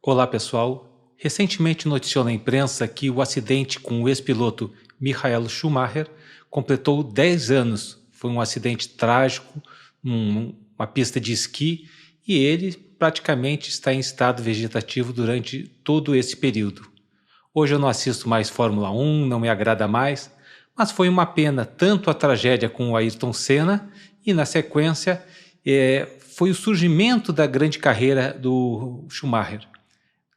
Olá, pessoal. Recentemente noticiou na imprensa que o acidente com o ex-piloto Michael Schumacher completou 10 anos. Foi um acidente trágico numa pista de esqui e ele praticamente está em estado vegetativo durante todo esse período. Hoje eu não assisto mais Fórmula 1, não me agrada mais, mas foi uma pena tanto a tragédia com o Ayrton Senna e, na sequência, foi o surgimento da grande carreira do Schumacher.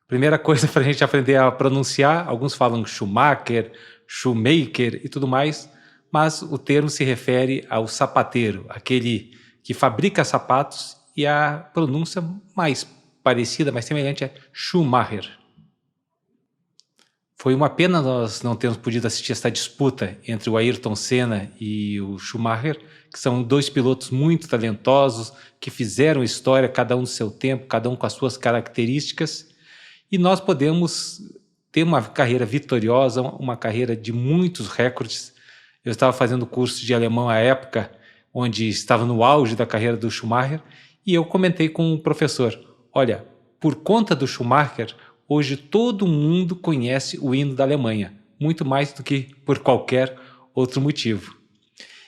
Primeira coisa para a gente aprender a pronunciar, alguns falam Schumacher, Shoemaker e tudo mais, mas o termo se refere ao sapateiro, aquele que fabrica sapatos, e a pronúncia mais parecida, mais semelhante é Schumacher. Foi uma pena nós não termos podido assistir essa disputa entre o Ayrton Senna e o Schumacher, que são dois pilotos muito talentosos, que fizeram história, cada um no seu tempo, cada um com as suas características, e nós podemos ter uma carreira vitoriosa, uma carreira de muitos recordes. Eu estava fazendo curso de alemão à época, onde estava no auge da carreira do Schumacher, e eu comentei com o professor, olha, por conta do Schumacher, hoje todo mundo conhece o hino da Alemanha, muito mais do que por qualquer outro motivo.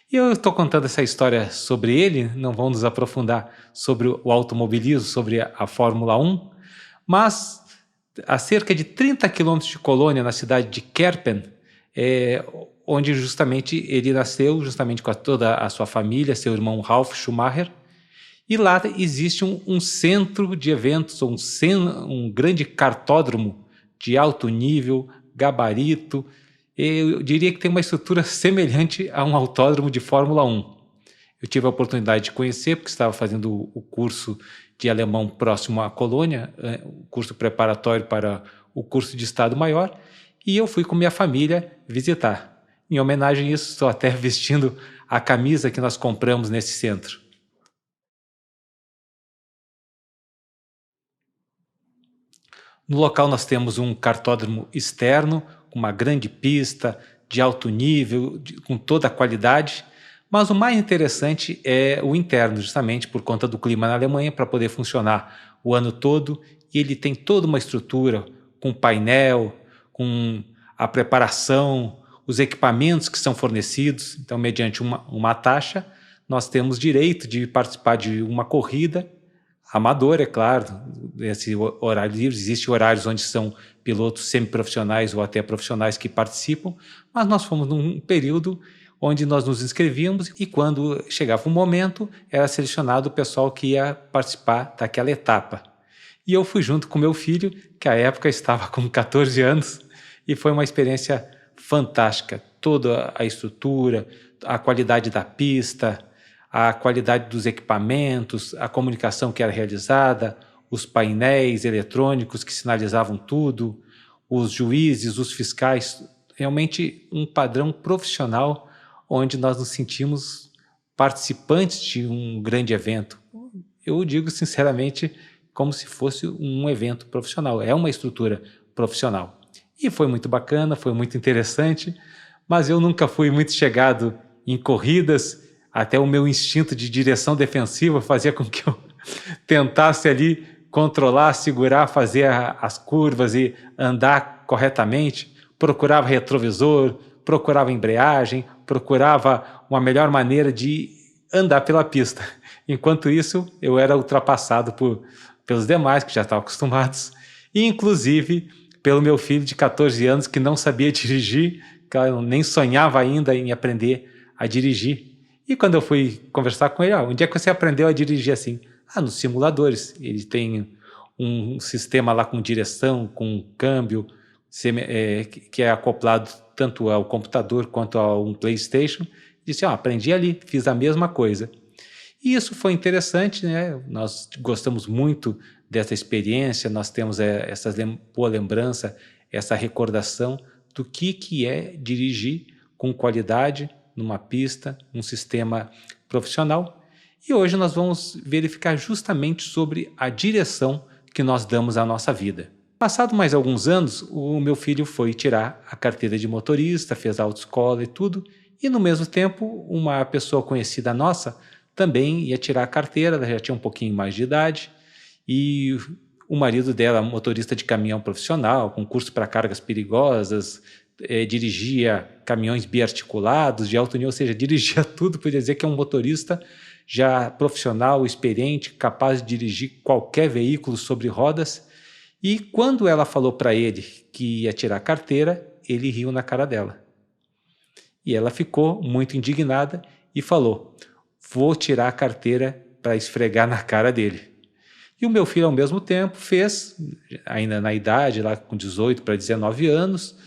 E eu estou contando essa história sobre ele, não vamos nos aprofundar sobre o automobilismo, sobre a Fórmula 1, mas a cerca de 30 quilômetros de Colônia, na cidade de Kerpen, onde justamente ele nasceu, justamente com toda a sua família, seu irmão Ralf Schumacher, e lá existe um centro de eventos, um grande cartódromo de alto nível, gabarito. Eu diria que tem uma estrutura semelhante a um autódromo de Fórmula 1. Eu tive a oportunidade de conhecer, porque estava fazendo o curso de alemão próximo à Colônia, o curso preparatório para o curso de Estado Maior, e eu fui com minha família visitar. Em homenagem a isso, estou até vestindo a camisa que nós compramos nesse centro. No local nós temos um cartódromo externo, com uma grande pista, de alto nível, com toda a qualidade, mas o mais interessante é o interno, justamente por conta do clima na Alemanha, para poder funcionar o ano todo, e ele tem toda uma estrutura com painel, com a preparação, os equipamentos que são fornecidos, então mediante uma taxa, nós temos direito de participar de uma corrida, amador, é claro, esse horário livre, existem horários onde são pilotos semiprofissionais ou até profissionais que participam, mas nós fomos num período onde nós nos inscrevíamos e quando chegava o momento, era selecionado o pessoal que ia participar daquela etapa. E eu fui junto com meu filho, que à época estava com 14 anos, e foi uma experiência fantástica. Toda a estrutura, a qualidade da pista, a qualidade dos equipamentos, a comunicação que era realizada, os painéis eletrônicos que sinalizavam tudo, os juízes, os fiscais, realmente um padrão profissional onde nós nos sentimos participantes de um grande evento. Eu digo sinceramente como se fosse um evento profissional, é uma estrutura profissional. E foi muito bacana, foi muito interessante, mas eu nunca fui muito chegado em corridas, até o meu instinto de direção defensiva fazia com que eu tentasse ali controlar, segurar, fazer as curvas e andar corretamente. Procurava retrovisor, procurava embreagem, procurava uma melhor maneira de andar pela pista. Enquanto isso, eu era ultrapassado pelos demais, que já estavam acostumados, e inclusive pelo meu filho de 14 anos, que não sabia dirigir, que nem sonhava ainda em aprender a dirigir. E quando eu fui conversar com ele, onde é que você aprendeu a dirigir assim? Nos simuladores. Ele tem um sistema lá com direção, com câmbio, que é acoplado tanto ao computador quanto a um PlayStation. Disse, aprendi ali, fiz a mesma coisa. E isso foi interessante, né? Nós gostamos muito dessa experiência, nós temos essa boa lembrança, essa recordação do que é dirigir com qualidade, numa pista, num sistema profissional. E hoje nós vamos verificar justamente sobre a direção que nós damos à nossa vida. Passado mais alguns anos, o meu filho foi tirar a carteira de motorista, fez a autoescola e tudo, e no mesmo tempo uma pessoa conhecida nossa também ia tirar a carteira, ela já tinha um pouquinho mais de idade, e O marido dela, motorista de caminhão profissional, com curso para cargas perigosas, dirigia caminhões biarticulados de alto nível, ou seja, dirigia tudo, podia dizer que é um motorista já profissional, experiente, capaz de dirigir qualquer veículo sobre rodas. E quando ela falou para ele que ia tirar a carteira, ele riu na cara dela. E ela ficou muito indignada e falou: vou tirar a carteira para esfregar na cara dele. E o meu filho, ao mesmo tempo, fez, ainda na idade, lá com 18 para 19 anos,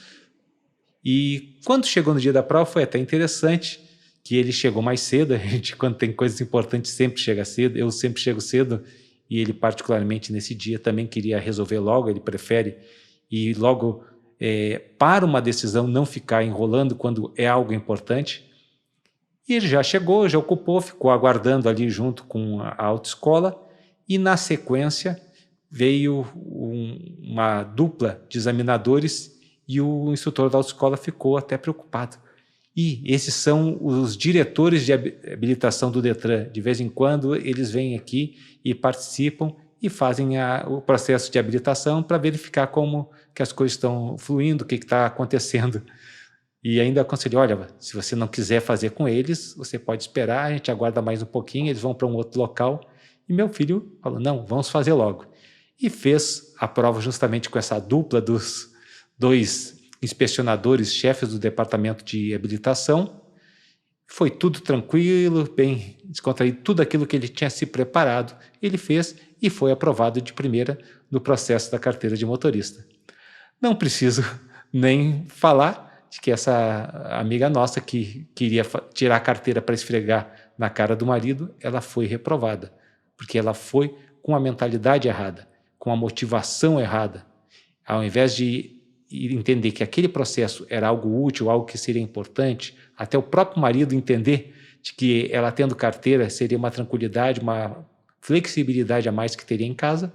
e quando chegou no dia da prova foi até interessante, que ele chegou mais cedo. A gente, quando tem coisas importantes, sempre chega cedo. Eu sempre chego cedo, e ele particularmente nesse dia também queria resolver logo. Ele prefere ir logo para uma decisão, não ficar enrolando quando é algo importante. E ele já chegou, já ocupou, ficou aguardando ali junto com a autoescola, e na sequência veio uma dupla de examinadores e o instrutor da autoescola ficou até preocupado. E esses são os diretores de habilitação do Detran. De vez em quando eles vêm aqui e participam e fazem o processo de habilitação para verificar como que as coisas estão fluindo, o que está acontecendo. E ainda aconselho: olha, se você não quiser fazer com eles, você pode esperar, a gente aguarda mais um pouquinho, eles vão para um outro local. E meu filho falou: não, vamos fazer logo. E fez a prova justamente com essa dupla dos dois inspecionadores, chefes do departamento de habilitação. Foi tudo tranquilo, bem descontraído, tudo aquilo que ele tinha se preparado, ele fez e foi aprovado de primeira no processo da carteira de motorista. Não preciso nem falar de que essa amiga nossa que queria tirar a carteira para esfregar na cara do marido, ela foi reprovada, porque ela foi com a mentalidade errada, com a motivação errada. Ao invés de entender que aquele processo era algo útil, algo que seria importante, até o próprio marido entender de que ela tendo carteira seria uma tranquilidade, uma flexibilidade a mais que teria em casa,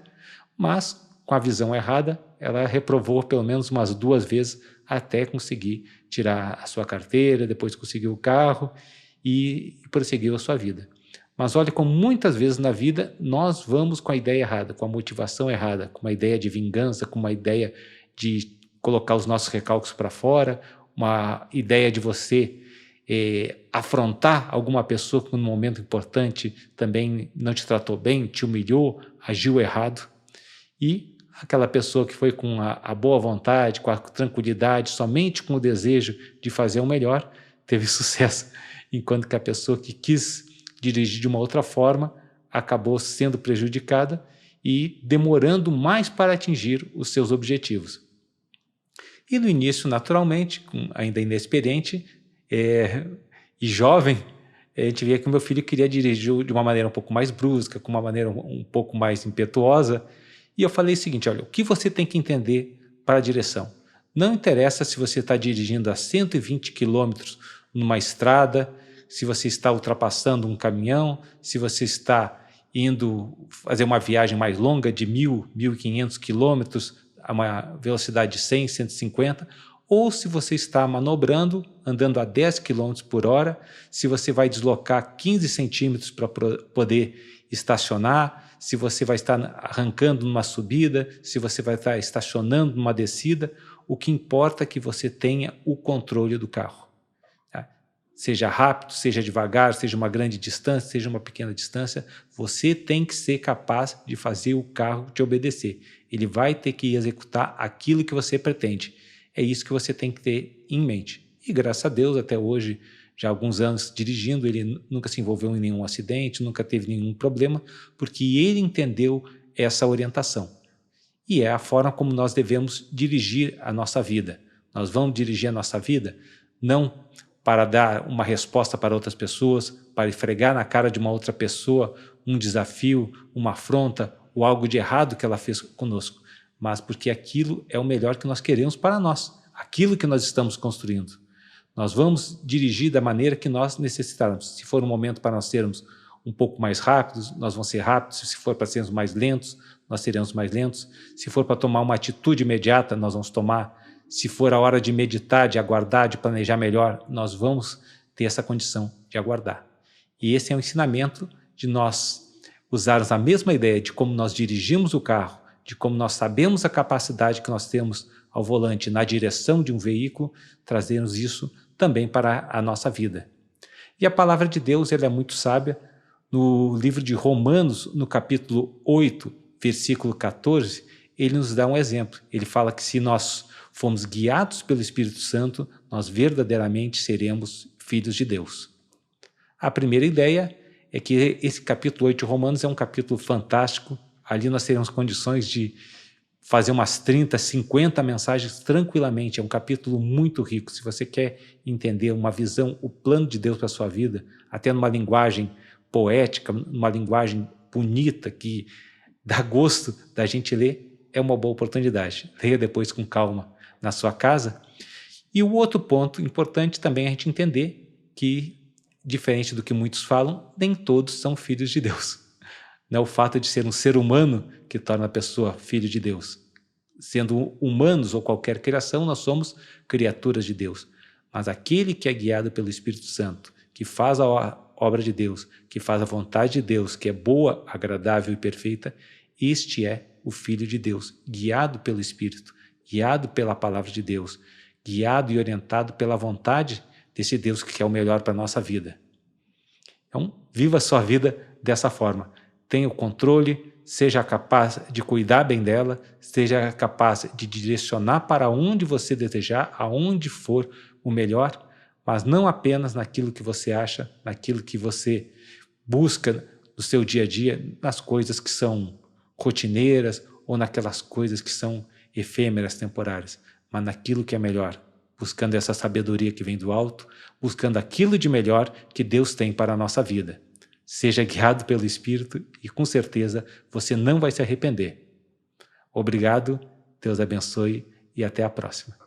mas com a visão errada, ela reprovou pelo menos umas 2 vezes até conseguir tirar a sua carteira, depois conseguiu o carro e prosseguiu a sua vida. Mas olha como muitas vezes na vida nós vamos com a ideia errada, com a motivação errada, com uma ideia de vingança, com uma ideia de colocar os nossos recalques para fora, uma ideia de você afrontar alguma pessoa que num momento importante também não te tratou bem, te humilhou, agiu errado. E aquela pessoa que foi com a boa vontade, com a tranquilidade, somente com o desejo de fazer o melhor, teve sucesso, enquanto que a pessoa que quis dirigir de uma outra forma acabou sendo prejudicada e demorando mais para atingir os seus objetivos. E no início, naturalmente, ainda inexperiente e jovem, a gente via que o meu filho queria dirigir de uma maneira um pouco mais brusca, com uma maneira um pouco mais impetuosa. E eu falei o seguinte: olha, o que você tem que entender para a direção? Não interessa se você está dirigindo a 120 km numa estrada, se você está ultrapassando um caminhão, se você está indo fazer uma viagem mais longa de 1.000, 1.500 quilômetros a uma velocidade de 100, 150, ou se você está manobrando, andando a 10 km por hora, se você vai deslocar 15 centímetros para poder estacionar, se você vai estar arrancando numa subida, se você vai estar estacionando numa descida, o que importa é que você tenha o controle do carro. Tá? Seja rápido, seja devagar, seja uma grande distância, seja uma pequena distância, você tem que ser capaz de fazer o carro te obedecer. Ele vai ter que executar aquilo que você pretende. É isso que você tem que ter em mente. E graças a Deus, até hoje, já há alguns anos dirigindo, ele nunca se envolveu em nenhum acidente, nunca teve nenhum problema, porque ele entendeu essa orientação. E é a forma como nós devemos dirigir a nossa vida. Nós vamos dirigir a nossa vida não para dar uma resposta para outras pessoas, para esfregar na cara de uma outra pessoa um desafio, uma afronta ou algo de errado que ela fez conosco, mas porque aquilo é o melhor que nós queremos para nós, aquilo que nós estamos construindo. Nós vamos dirigir da maneira que nós necessitarmos. Se for um momento para nós sermos um pouco mais rápidos, nós vamos ser rápidos. Se for para sermos mais lentos, nós seremos mais lentos. Se for para tomar uma atitude imediata, nós vamos tomar. Se for a hora de meditar, de aguardar, de planejar melhor, nós vamos ter essa condição de aguardar. E esse é o ensinamento de nós usarmos a mesma ideia de como nós dirigimos o carro, de como nós sabemos a capacidade que nós temos ao volante na direção de um veículo, trazemos isso também para a nossa vida. E a palavra de Deus ela é muito sábia. No livro de Romanos, no capítulo 8, versículo 14, ele nos dá um exemplo. Ele fala que se nós formos guiados pelo Espírito Santo, nós verdadeiramente seremos filhos de Deus. A primeira ideia é que esse capítulo 8 de Romanos é um capítulo fantástico. Ali nós teremos condições de fazer umas 30, 50 mensagens tranquilamente. É um capítulo muito rico. Se você quer entender uma visão, o plano de Deus para a sua vida, até numa linguagem poética, numa linguagem bonita, que dá gosto da gente ler, é uma boa oportunidade. Leia depois com calma na sua casa. E o outro ponto importante também é a gente entender que, diferente do que muitos falam, nem todos são filhos de Deus. Não é o fato de ser um ser humano que torna a pessoa filho de Deus. Sendo humanos ou qualquer criação, nós somos criaturas de Deus. Mas aquele que é guiado pelo Espírito Santo, que faz a obra de Deus, que faz a vontade de Deus, que é boa, agradável e perfeita, este é o Filho de Deus, guiado pelo Espírito, guiado pela palavra de Deus, guiado e orientado pela vontade desse Deus que quer o melhor para a nossa vida. Então, viva a sua vida dessa forma. Tenha o controle, seja capaz de cuidar bem dela, seja capaz de direcionar para onde você desejar, aonde for o melhor, mas não apenas naquilo que você acha, naquilo que você busca no seu dia a dia, nas coisas que são rotineiras ou naquelas coisas que são efêmeras, temporárias, mas naquilo que é melhor, buscando essa sabedoria que vem do alto, buscando aquilo de melhor que Deus tem para a nossa vida. Seja guiado pelo Espírito e com certeza você não vai se arrepender. Obrigado, Deus abençoe e até a próxima.